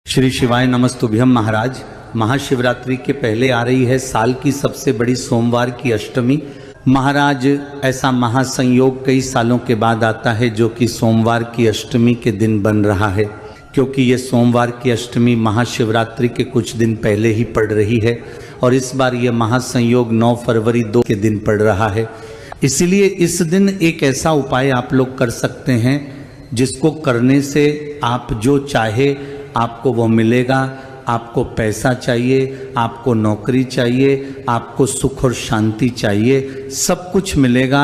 श्री शिवाय नमस्तुभ्यम। महाराज, महाशिवरात्रि के पहले आ रही है साल की सबसे बड़ी सोमवार की अष्टमी। महाराज, ऐसा महासंयोग कई सालों के बाद आता है जो कि सोमवार की अष्टमी के दिन बन रहा है, क्योंकि ये सोमवार की अष्टमी महाशिवरात्रि के कुछ दिन पहले ही पड़ रही है और इस बार यह महासंयोग 9 फरवरी 2 के दिन पड़ रहा है। इसलिए इस दिन एक ऐसा उपाय आप लोग कर सकते हैं जिसको करने से आप जो चाहे आपको वो मिलेगा। आपको पैसा चाहिए, आपको नौकरी चाहिए, आपको सुख और शांति चाहिए, सब कुछ मिलेगा।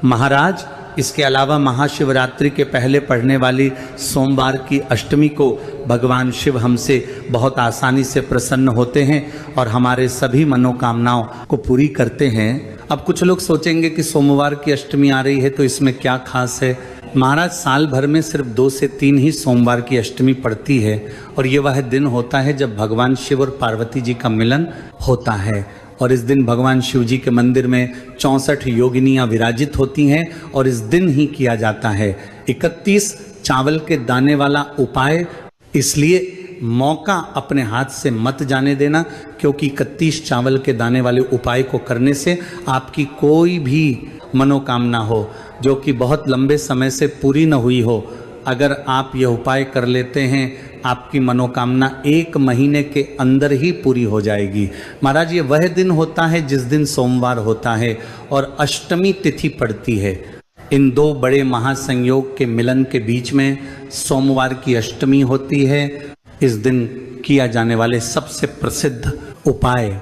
महाराज, इसके अलावा महाशिवरात्रि के पहले पड़ने वाली सोमवार की अष्टमी को भगवान शिव हमसे बहुत आसानी से प्रसन्न होते हैं और हमारे सभी मनोकामनाओं को पूरी करते हैं। अब कुछ लोग सोचेंगे कि सोमवार की अष्टमी आ रही है तो इसमें क्या खास है। महाराज, साल भर में सिर्फ 2 से 3 ही सोमवार की अष्टमी पड़ती है और ये वह दिन होता है जब भगवान शिव और पार्वती जी का मिलन होता है। और इस दिन भगवान शिव जी के मंदिर में 64 योगिनियाँ विराजित होती हैं और इस दिन ही किया जाता है 31 चावल के दाने वाला उपाय। इसलिए मौका अपने हाथ से मत जाने देना, क्योंकि 31 चावल के दाने वाले उपाय को करने से आपकी कोई भी मनोकामना हो जो कि बहुत लंबे समय से पूरी न हुई हो, अगर आप यह उपाय कर लेते हैं आपकी मनोकामना 1 महीने के अंदर ही पूरी हो जाएगी। महाराज, ये वह दिन होता है जिस दिन सोमवार होता है और अष्टमी तिथि पड़ती है। इन 2 बड़े महासंयोग के मिलन के बीच में सोमवार की अष्टमी होती है। इस दिन किया जाने वाले सबसे प्रसिद्ध उपाय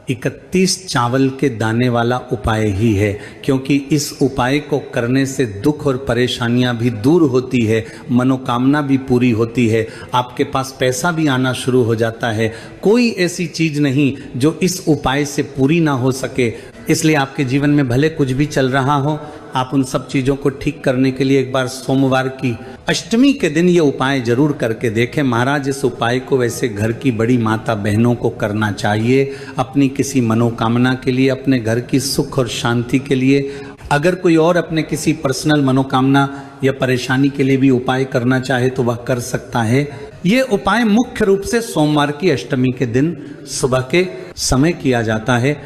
31 चावल के दाने वाला उपाय ही है, क्योंकि इस उपाय को करने से दुख और परेशानियां भी दूर होती है, मनोकामना भी पूरी होती है, आपके पास पैसा भी आना शुरू हो जाता है। कोई ऐसी चीज नहीं जो इस उपाय से पूरी ना हो सके। इसलिए आपके जीवन में भले कुछ भी चल रहा हो, आप उन सब चीज़ों को ठीक करने के लिए एक बार सोमवार की अष्टमी के दिन ये उपाय जरूर करके देखें। महाराज, इस उपाय को वैसे घर की बड़ी माता बहनों को करना चाहिए, अपनी किसी मनोकामना के लिए, अपने घर की सुख और शांति के लिए। अगर कोई और अपने किसी पर्सनल मनोकामना या परेशानी के लिए भी उपाय करना चाहे तो वह कर सकता है। ये उपाय मुख्य रूप से सोमवार की अष्टमी के दिन सुबह के समय किया जाता है।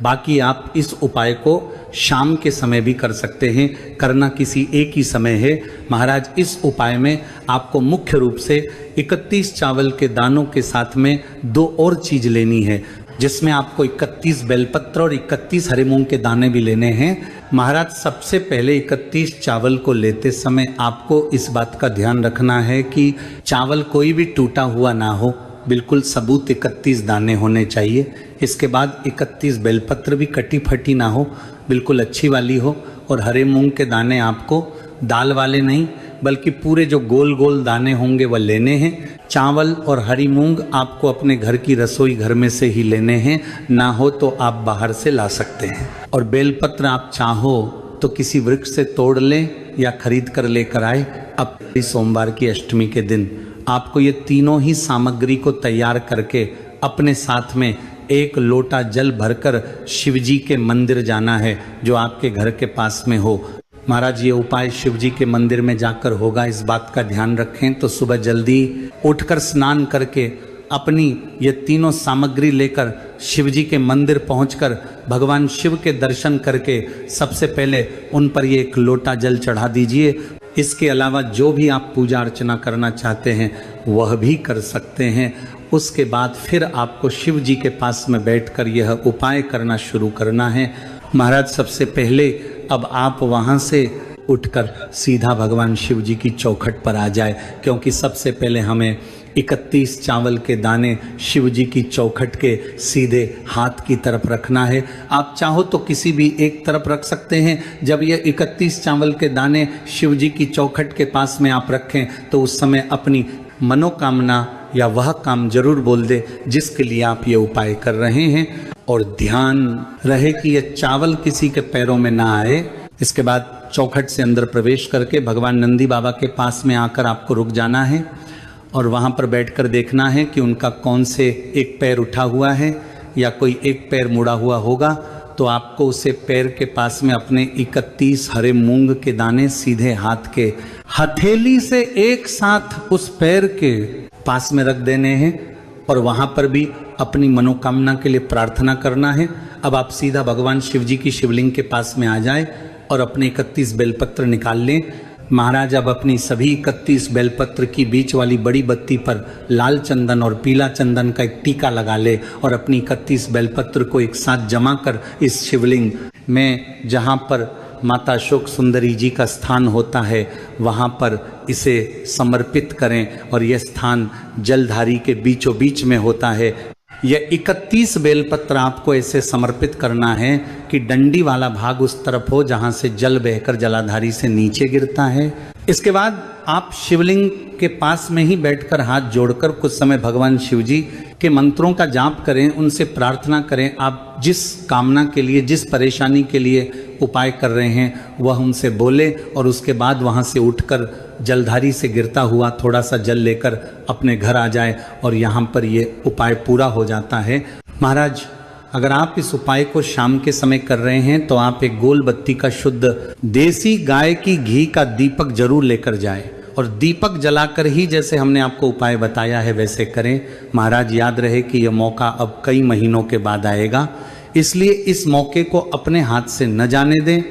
बाकी आप इस उपाय को शाम के समय भी कर सकते हैं, करना किसी एक ही समय है। महाराज, इस उपाय में आपको मुख्य रूप से 31 चावल के दानों के साथ में 2 और चीज लेनी है, जिसमें आपको 31 बेलपत्र और 31 हरे मूंग के दाने भी लेने हैं। महाराज, सबसे पहले 31 चावल को लेते समय आपको इस बात का ध्यान रखना है कि चावल कोई भी टूटा हुआ ना हो, बिल्कुल सबूत 31 दाने होने चाहिए। इसके बाद 31 बेलपत्र भी कटी फटी ना हो, बिल्कुल अच्छी वाली हो। और हरे मूंग के दाने आपको दाल वाले नहीं बल्कि पूरे जो गोल गोल दाने होंगे वह लेने हैं। चावल और हरी मूंग आपको अपने घर की रसोई घर में से ही लेने हैं, ना हो तो आप बाहर से ला सकते हैं। और बेलपत्र आप चाहो तो किसी वृक्ष से तोड़ लें या खरीद कर लेकर आए। अब सोमवार की अष्टमी के दिन आपको ये तीनों ही सामग्री को तैयार करके अपने साथ में 1 लोटा जल भरकर शिवजी के मंदिर जाना है जो आपके घर के पास में हो। महाराज, ये उपाय शिवजी के मंदिर में जाकर होगा, इस बात का ध्यान रखें। तो सुबह जल्दी उठकर स्नान करके अपनी ये तीनों सामग्री लेकर शिवजी के मंदिर पहुंचकर भगवान शिव के दर्शन करके सबसे पहले उन पर ये 1 लोटा जल चढ़ा दीजिए। इसके अलावा जो भी आप पूजा अर्चना करना चाहते हैं वह भी कर सकते हैं। उसके बाद फिर आपको शिव जी के पास में बैठकर यह उपाय करना शुरू करना है। महाराज, सबसे पहले अब आप वहाँ से उठकर सीधा भगवान शिव जी की चौखट पर आ जाए, क्योंकि सबसे पहले हमें 31 चावल के दाने शिव जी की चौखट के सीधे हाथ की तरफ रखना है। आप चाहो तो किसी भी एक तरफ रख सकते हैं। जब ये 31 चावल के दाने शिव जी की चौखट के पास में आप रखें तो उस समय अपनी मनोकामना या वह काम जरूर बोल दे जिसके लिए आप ये उपाय कर रहे हैं। और ध्यान रहे कि ये चावल किसी के पैरों में ना आए। इसके बाद चौखट से अंदर प्रवेश करके भगवान नंदी बाबा के पास में आकर आपको रुक जाना है और वहाँ पर बैठकर देखना है कि उनका कौन से एक पैर उठा हुआ है या कोई एक पैर मुड़ा हुआ होगा। तो आपको उसे पैर के पास में अपने 31 हरे मूंग के दाने सीधे हाथ के हथेली से एक साथ उस पैर के पास में रख देने हैं और वहाँ पर भी अपनी मनोकामना के लिए प्रार्थना करना है। अब आप सीधा भगवान शिव जी की शिवलिंग के पास में आ जाए और अपने 31 बेलपत्र निकाल लें। महाराज अब अपनी सभी 31 बेलपत्र की बीच वाली बड़ी बत्ती पर लाल चंदन और पीला चंदन का एक टीका लगा ले और अपनी 31 बेलपत्र को एक साथ जमा कर इस शिवलिंग में, जहाँ पर माता अशोक सुंदरी जी का स्थान होता है, वहाँ पर इसे समर्पित करें। और यह स्थान जलधारी के बीचों बीच में होता है। यह 31 बेलपत्र आपको ऐसे समर्पित करना है कि डंडी वाला भाग उस तरफ हो जहाँ से जल बहकर जलाधारी से नीचे गिरता है। इसके बाद आप शिवलिंग के पास में ही बैठकर हाथ जोड़कर कुछ समय भगवान शिव जी के मंत्रों का जाप करें, उनसे प्रार्थना करें। आप जिस कामना के लिए, जिस परेशानी के लिए उपाय कर रहे हैं वह उनसे बोले और उसके बाद वहाँ से उठकर जलधारी से गिरता हुआ थोड़ा सा जल लेकर अपने घर आ जाए और यहाँ पर ये उपाय पूरा हो जाता है। महाराज, अगर आप इस उपाय को शाम के समय कर रहे हैं तो आप एक गोल बत्ती का शुद्ध देसी गाय की घी का दीपक जरूर लेकर जाएं और दीपक जलाकर ही जैसे हमने आपको उपाय बताया है वैसे करें। महाराज, याद रहे कि यह मौका अब कई महीनों के बाद आएगा, इसलिए इस मौके को अपने हाथ से न जाने दें।